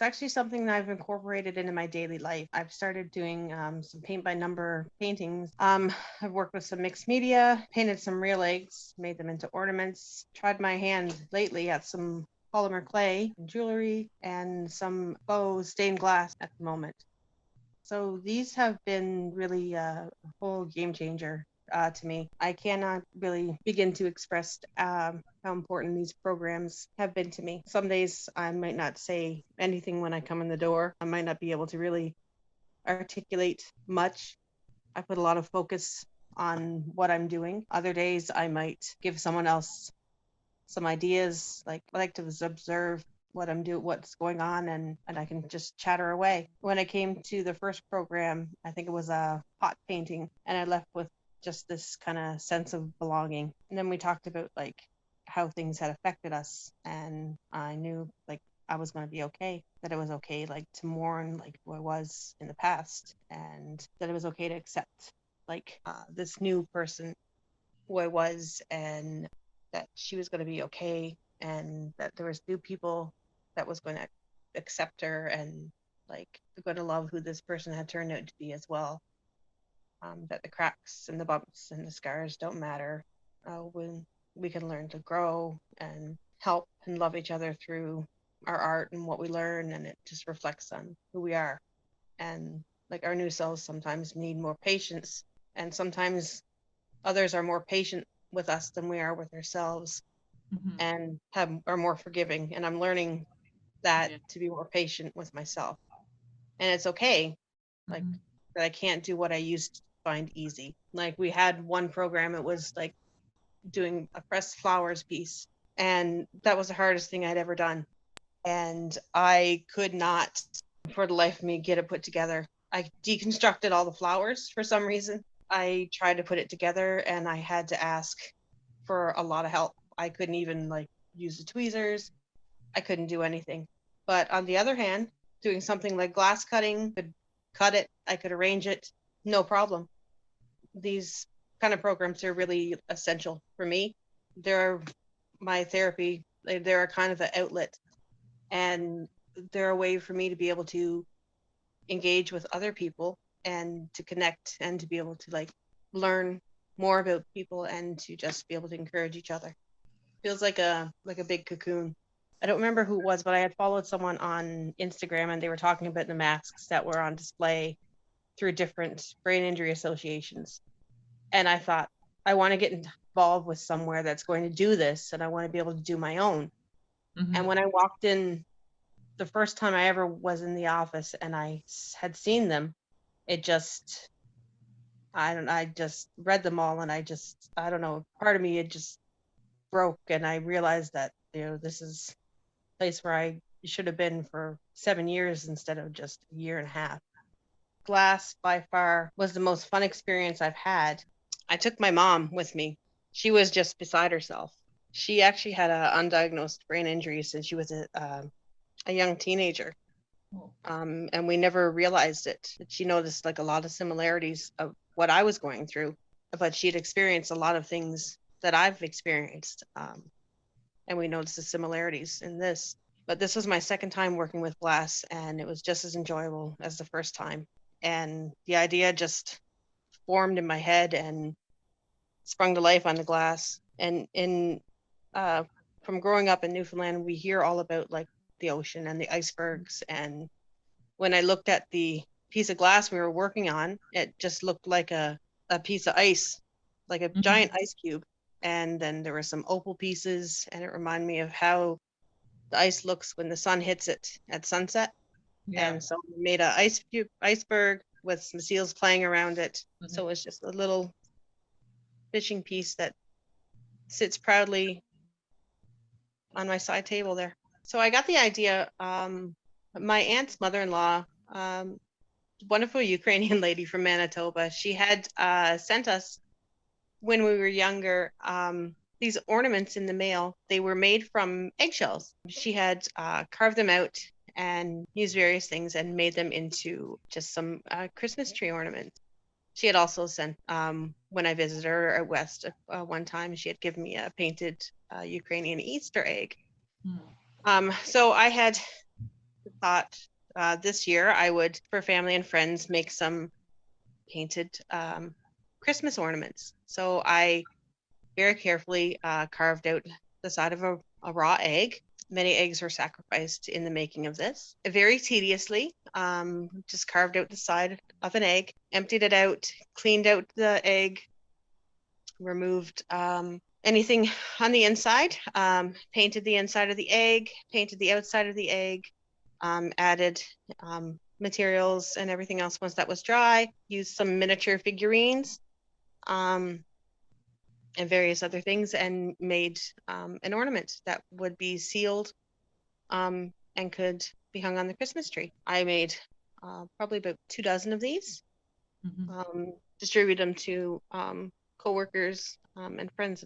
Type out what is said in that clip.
actually something that I've incorporated into my daily life. I've started doing some paint by number paintings. I've worked with some mixed media, painted some real eggs, made them into ornaments, tried my hand lately at some polymer clay and jewelry and some faux stained glass at the moment. So these have been really a whole game changer to me. I cannot really begin to express how important these programs have been to me. Some days I might not say anything when I come in the door. I might not be able to really articulate much. I put a lot of focus on what I'm doing. Other days I might give someone else some ideas. Like I like to observe what I'm doing, what's going on, and I can just chatter away. When I came to the first program, I think it was a pot painting, and I left with just this kind of sense of belonging. And then we talked about like how things had affected us, and I knew like I was going to be okay, that it was okay like to mourn like who I was in the past, and that it was okay to accept like this new person who I was, and that she was going to be okay, and that there was new people that was going to accept her, and like they're going to love who this person had turned out to be as well. That the cracks and the bumps and the scars don't matter when we can learn to grow and help and love each other through our art and what we learn, and it just reflects on who we are. And like our new selves sometimes need more patience, and sometimes others are more patient with us than we are with ourselves, and are more forgiving. And I'm learning that to be more patient with myself. And it's okay, like that I can't do what I used to find easy. Like we had one program, it was like doing a pressed flowers piece, and that was the hardest thing I'd ever done. And I could not, for the life of me, get it put together. I deconstructed all the flowers for some reason. I tried to put it together, and I had to ask for a lot of help. I couldn't even like use the tweezers. I couldn't do anything. But on the other hand, doing something like glass cutting, could cut it, I could arrange it, no problem. These kind of programs are really essential for me. They're my therapy. They're a kind of an outlet, and they're a way for me to be able to engage with other people and to connect and to be able to like learn more about people and to just be able to encourage each other. Feels like a big cocoon. I don't remember who it was, but I had followed someone on Instagram, and they were talking about the masks that were on display through different brain injury associations. And I thought, I want to get involved with somewhere that's going to do this, and I want to be able to do my own. And when I walked in the first time I ever was in the office and I had seen them, it just, I just read them all, and I don't know, part of me, it just broke, and I realized that, this is place where I should have been for 7 years instead of just a year and a half. Glass by far was the most fun experience I've had. I took my mom with me. She was just beside herself. She actually had an undiagnosed brain injury since she was a young teenager. And we never realized it. She noticed like a lot of similarities of what I was going through, but she'd experienced a lot of things that I've experienced. And we noticed the similarities in this. But this was my second time working with glass, and it was just as enjoyable as the first time. And the idea just formed in my head and sprung to life on the glass. And from growing up in Newfoundland, we hear all about like the ocean and the icebergs. And when I looked at the piece of glass we were working on, it just looked like a piece of ice, like a giant ice cube. And then there were some opal pieces, and it reminded me of how the ice looks when the sun hits it at sunset. And so we made a iceberg with some seals playing around it. So it was just a little fishing piece that sits proudly on my side table there. So I got the idea. My aunt's mother-in-law, wonderful Ukrainian lady from Manitoba, she had sent us when we were younger these ornaments in the mail. They were made from eggshells. She had carved them out and used various things and made them into just some Christmas tree ornaments. She had also sent, when I visited her at West one time, she had given me a painted Ukrainian Easter egg. So I had thought this year I would, for family and friends, make some painted Christmas ornaments. So I very carefully carved out the side of a raw egg. Many eggs were sacrificed in the making of this. Very tediously, just carved out the side of an egg, emptied it out, cleaned out the egg, removed anything on the inside, painted the inside of the egg, painted the outside of the egg, added materials and everything else once that was dry, used some miniature figurines and various other things, and made an ornament that would be sealed and could be hung on the Christmas tree. I made probably about 24 of these, distributed them to co-workers and friends